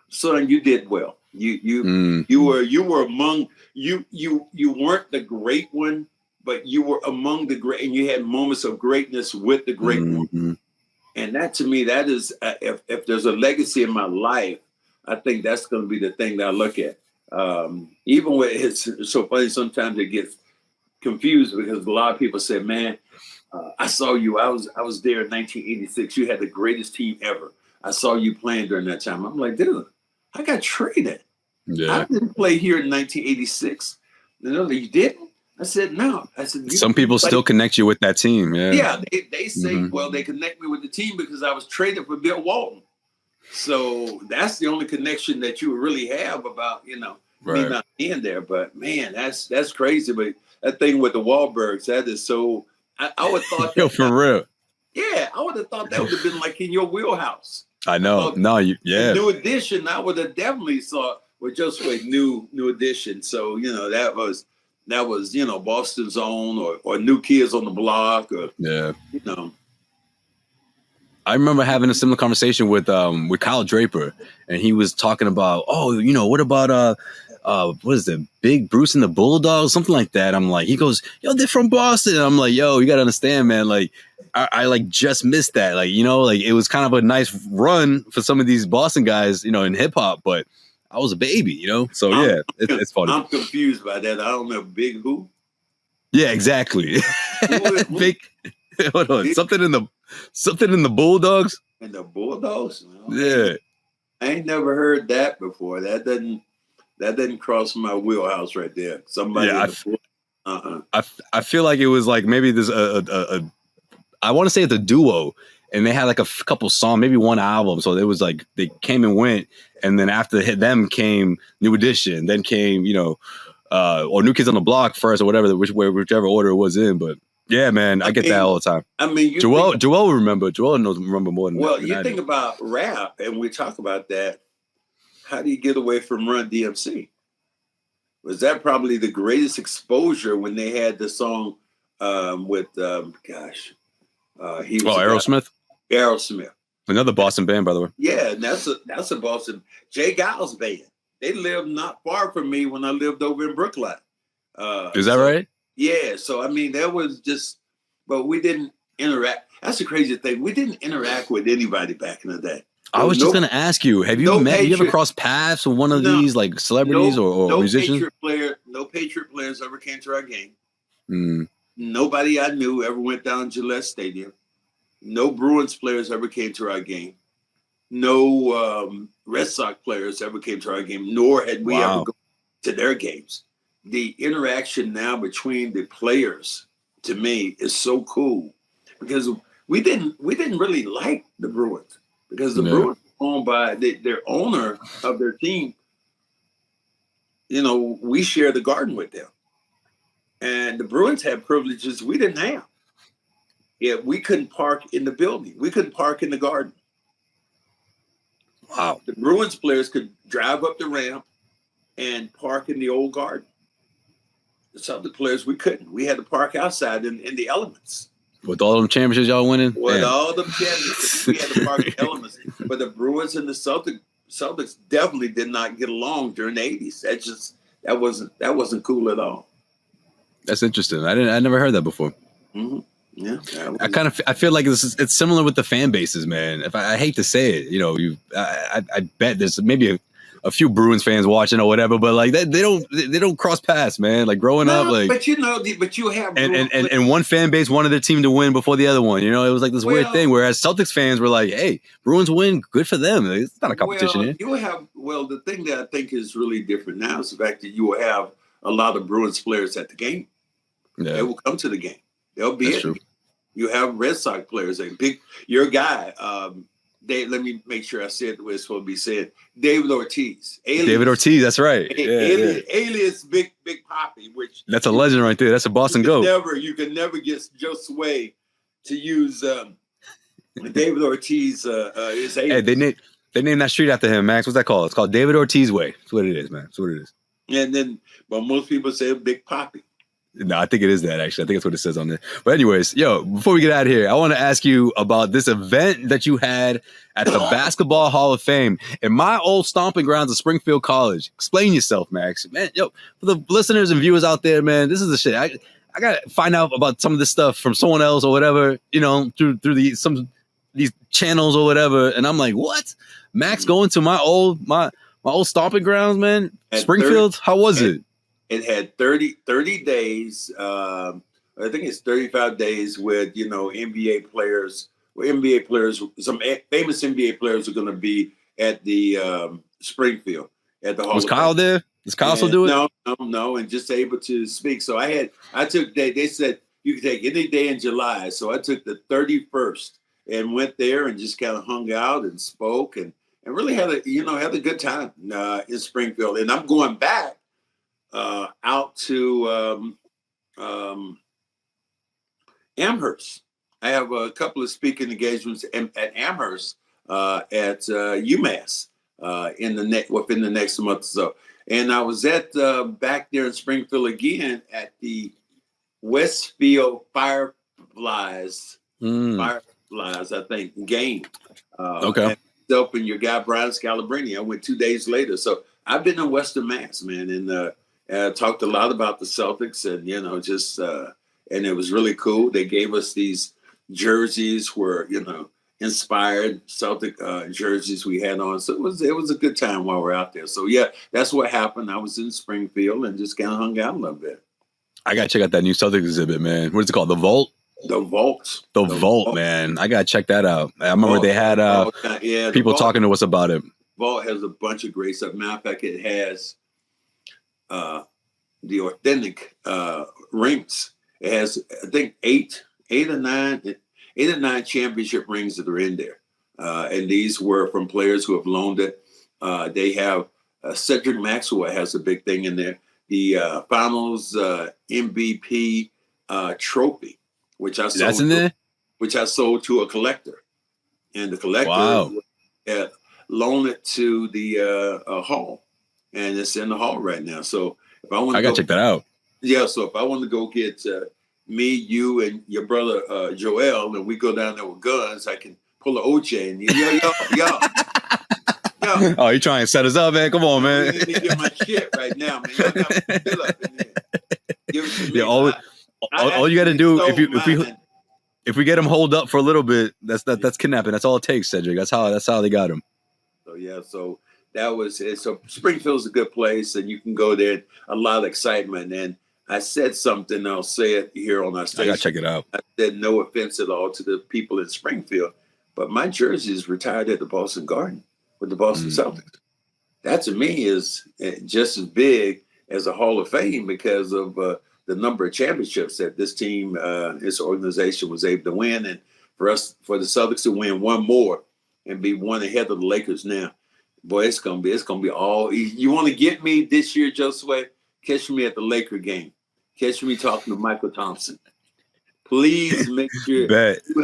son, you did well. You were among, you weren't the great one, but you were among the great, and you had moments of greatness with the great one. And that to me, that is, if there's a legacy in my life, I think that's going to be the thing that I look at. Even when it's so funny, sometimes it gets confused because a lot of people say, man, I saw you. I was there in 1986. You had the greatest team ever. I saw you playing during that time. I'm like, dude, I got traded. I didn't play here in 1986. You know, you didn't? I said, no. I said, some people still connect you with that team. Yeah, they say, well, they connect me with the team because I was traded for Bill Walton. So that's the only connection that you really have about, you know, me not being there. But man, that's crazy. But that thing with the Wahlbergs, that is so. I would have thought that. For real. Yeah, I would have thought that would have been like in your wheelhouse. I know. New Edition, I would have definitely saw with Josue New Edition. So you know that was you know Boston's Own or New Kids on the Block or you know. I remember having a similar conversation with Kyle Draper, and he was talking about, oh, you know, what about what is it, Big Bruce and the Bulldogs, something like that. I'm like, he goes, yo, they're from Boston. And I'm like, yo, you gotta understand, man. Like, I like just missed that. Like, you know, like it was kind of a nice run for some of these Boston guys, you know, in hip hop, but I was a baby, you know. So yeah, it's funny. I'm confused by that. I don't know, Big who? Yeah, exactly. Big. Hold on, something in the Bulldogs. And the Bulldogs? Yeah, I ain't never heard that before. That doesn't cross my wheelhouse right there. Somebody. Yeah, I feel like it was like maybe there's I want to say it's a duo, and they had like a couple songs, maybe one album. So it was like they came and went, and then after them came New Edition, then came or New Kids on the Block first or whatever, whichever order it was in, but. Yeah, man, I get that all the time. I mean, Joel will remember. Joel remember more than that. Well, you think about rap, and we talk about that. How do you get away from Run DMC? Was that probably the greatest exposure when they had the song with he was Aerosmith? Aerosmith. Another Boston band, by the way. Yeah, and that's a Boston. Jay Giles band. They lived not far from me when I lived over in Brookline. Is that right? Yeah, so I mean, there was just, but we didn't interact. That's the crazy thing. We didn't interact with anybody back in the day. I was just going to ask you, have you ever crossed paths with one of these like celebrities or musicians? No Patriot players ever came to our game. Nobody I knew ever went down Gillette Stadium. No Bruins players ever came to our game. No Red Sox players ever came to our game, nor had we ever gone to their games. the interaction now between the players, to me, is so cool, because we didn't really like the Bruins, because the Bruins were owned by their owner of their team. You know, we share the garden with them, and the Bruins had privileges we didn't have. Yeah, we couldn't park in the building. We couldn't park in the garden. Wow. The Bruins players could drive up the ramp and park in the old garden. The Celtic players, we couldn't. We had to park outside in the elements. With all them championships y'all winning? With all the championships, we had to park in the elements. But the Bruins and the Celtics definitely did not get along during the 80s. That wasn't cool at all. That's interesting. I never heard that before. Mm-hmm. Yeah, I feel like it's similar with the fan bases, man. If I hate to say it, you know, I bet there's maybe a few Bruins fans watching or whatever, but like they don't cross paths, man. Like growing up, like but you have and one fan base wanted their team to win before the other one. You know, it was like this weird thing. Whereas Celtics fans were like, "Hey, Bruins win, good for them." It's not a competition here. The thing that I think is really different now is the fact that you will have a lot of Bruins players at the game. Yeah. They will come to the game. They'll be That's true. You have Red Sox players, your guy. Let me make sure I said the way it's supposed to be said. David Ortiz. That's right. Alias Big Papi, which that's a legend right there. That's a Boston goat. You can never get Josue to use David Ortiz. His alias. Hey, they named that street after him, Max. What's that called? It's called David Ortiz Way. That's what it is, man. That's what it is. And then, but most people say Big Papi. No, I think it is that, actually. I think that's what it says on there. But anyways, before we get out of here, I want to ask you about this event that you had at the Basketball Hall of Fame in my old stomping grounds of Springfield College. Explain yourself, Max. Man, for the listeners and viewers out there, man, this is the shit. I got to find out about some of this stuff from someone else or whatever, you know, through these channels or whatever. And I'm like, what? Max going to my old stomping grounds, man? Springfield? How was it? It had 30 days. I think it's 35 days with, NBA players. Some famous NBA players are going to be at the Springfield at the Hall. Was Kyle there? Does Kyle still do it? No, and just able to speak. So I took they said you could take any day in July. So I took the 31st and went there and just kind of hung out and spoke and really had a good time in Springfield. And I'm going back out to Amherst. I have a couple of speaking engagements at Amherst at UMass within the next month or so. And I was at back there in Springfield again at the Westfield Fireflies, I think, game. Okay. Myself and your guy Brian Scalabrine. I went 2 days later. So I've been in Western Mass, man, and talked a lot about the Celtics, and and it was really cool. They gave us these jerseys, were inspired Celtic jerseys we had on. So it was a good time while we're out there. So yeah, that's what happened. I was in Springfield and just kind of hung out a little bit. I gotta check out that new Celtics exhibit, man. What is it called? The Vault? The Vault. The Vault, man. I gotta check that out. I remember they had people talking to us about it. Vault has a bunch of great stuff. Matter of fact, it has the authentic rings. It has, I think, eight or nine championship rings that are in there. And these were from players who have loaned it. They have Cedric Maxwell has a big thing in there. The finals MVP trophy, which I sold to a collector. And the collector loaned it to the hall. And it's in the hall right now. So if I want to check that out. Yeah, so if I want to go get me, you, and your brother Joel, and we go down there with guns, I can pull an OJ and yo. Oh, you trying to set us up, man? Come on, man. Let me get my shit right now, man. Y'all got my fill up in there. Give it to me. All you got to do if we get him holed up for a little bit, that's kidnapping. That's all it takes, Cedric. That's how they got him. So yeah, so that was it. So Springfield's a good place, and you can go there. A lot of excitement. And I said something. I'll say it here on our station. I gotta check it out. I said no offense at all to the people in Springfield, but my jersey is retired at the Boston Garden with the Boston Celtics. That to me is just as big as a Hall of Fame because of the number of championships that this team, this organization was able to win. And for the Celtics to win one more and be one ahead of the Lakers now, boy, it's gonna be all easy. You want to get me this year, Josue? Catch me at the Laker game. Catch me talking to Michael Thompson. Please make sure you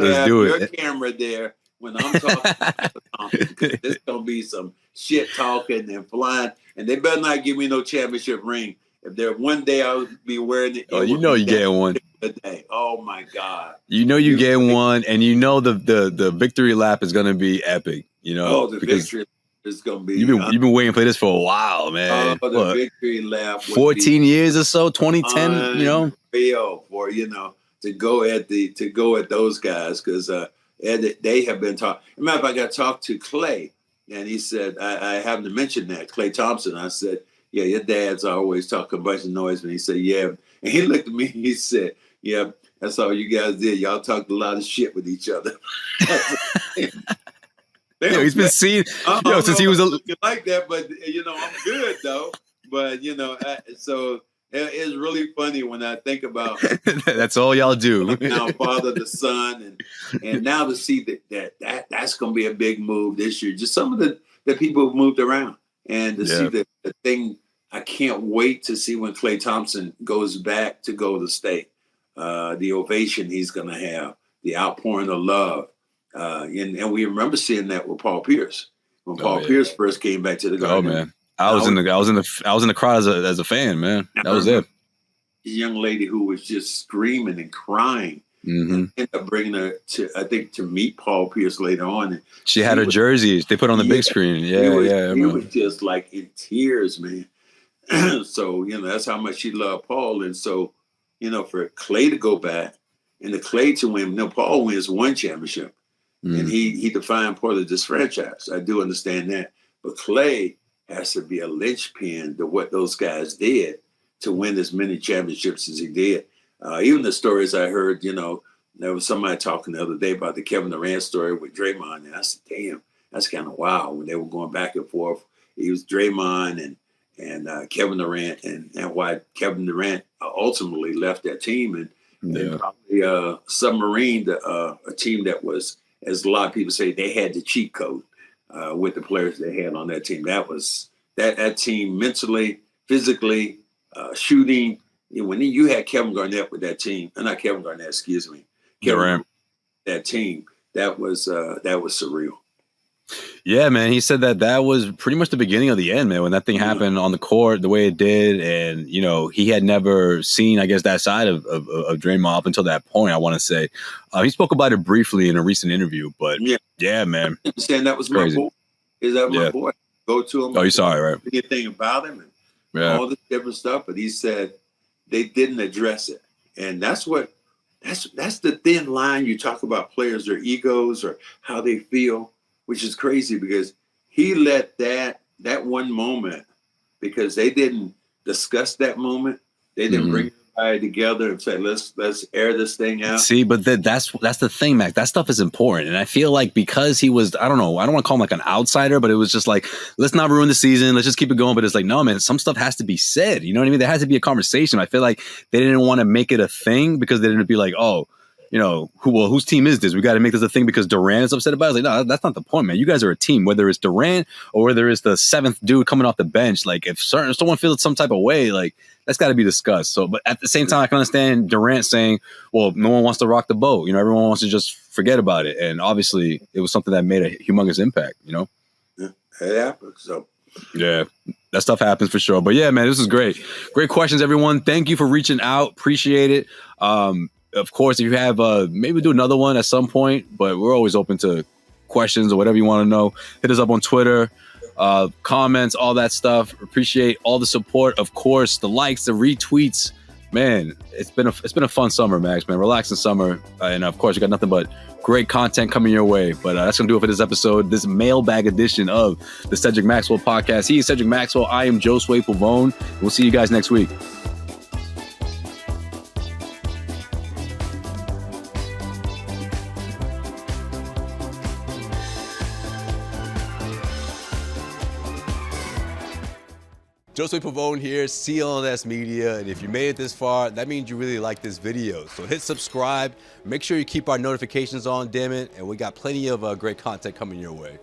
have your camera there when I'm talking to Michael Thompson, because there's gonna be some shit talking and flying, and they better not give me no championship ring. If there one day I'll be wearing it. Oh, you know you get one. Oh my God. You know you get one, and you know the victory lap is gonna be epic. You know, the victory lap is gonna be. You've been waiting for this for a while, man. The victory lap. 14 years or so, 2010. You know, for to go at those guys, because they have been talking. As a matter of fact, I talked to Clay, and he said I haven't to mention that Clay Thompson. I said, yeah, your dad's always talking a bunch of noise. And he said, yeah. And he looked at me and he said, yeah, that's all you guys did. Y'all talked a lot of shit with each other. He's been seeing since he was like that, but I'm good though. But so it's really funny when I think about that's all y'all do. Now, father, the son, and now to see that's going to be a big move this year. Just some of the people who moved around, and to see the thing. I can't wait to see when Klay Thompson goes back to Golden State. The ovation he's going to have, the outpouring of love, and we remember seeing that with Paul Pierce when Paul Pierce first came back to the Garden. Oh man, I was in the crowd as a fan, man. That was it. A young lady who was just screaming and crying. And ended up bringing her to meet Paul Pierce later on. And she had her jerseys. They put on the big screen. He was just like in tears, man. So, that's how much she loved Paul. And so, for Klay to go back and the Klay to win, Paul wins one championship and he defined part of this franchise. I do understand that. But Klay has to be a linchpin to what those guys did to win as many championships as he did. Even the stories I heard, there was somebody talking the other day about the Kevin Durant story with Draymond. And I said, damn, that's kind of wild when they were going back and forth. He was Draymond and Kevin Durant, and why Kevin Durant ultimately left that team and probably submarined a team that was, as a lot of people say, they had the cheat code with the players they had on that team. That was that team mentally, physically, shooting. When you had Kevin Garnett with that team, not Kevin Garnett, excuse me, Kevin Durant, that team, that was surreal. Yeah, man. He said that was pretty much the beginning of the end, man, when that thing happened on the court the way it did. And, he had never seen, I guess, that side of Draymond up until that point, I want to say. He spoke about it briefly in a recent interview, but yeah man. Saying that was my boy. Is that my boy? Go to him. Oh, you saw it, right? Anything about him and all this different stuff. But he said they didn't address it. And that's the thin line. You talk about players, their egos or how they feel, which is crazy because he let that one moment, because they didn't discuss that moment. They didn't bring everybody together and say, let's air this thing out. See, but that's the thing, Mac. That stuff is important. And I feel like because he was, I don't know, I don't want to call him like an outsider, but it was just like, let's not ruin the season. Let's just keep it going. But it's like, no, man, some stuff has to be said. You know what I mean? There has to be a conversation. I feel like they didn't want to make it a thing because they didn't be like, oh, whose team is this? We got to make this a thing because Durant is upset about it. It's like, no, that's not the point, man. You guys are a team, whether it's Durant or whether it's the seventh dude coming off the bench. Like, if someone feels some type of way, like, that's got to be discussed. So, but at the same time, I can understand Durant saying, well, no one wants to rock the boat. Everyone wants to just forget about it. And obviously, it was something that made a humongous impact, Yeah, it happened. So, yeah, that stuff happens for sure. But yeah, man, this is great. Great questions, everyone. Thank you for reaching out. Appreciate it. Of course, if you have, maybe do another one at some point, but we're always open to questions or whatever you want to know. Hit us up on Twitter, comments, all that stuff. Appreciate all the support. Of course, the likes, the retweets. Man, it's been a fun summer, Max, man. Relaxing summer. And of course, you got nothing but great content coming your way. But that's going to do it for this episode, this mailbag edition of the Cedric Maxwell podcast. He is Cedric Maxwell. I am Josue Pavon. We'll see you guys next week. Josue Pavon here, CLNS Media, and if you made it this far, that means you really like this video. So hit subscribe, make sure you keep our notifications on, damn it, and we got plenty of great content coming your way.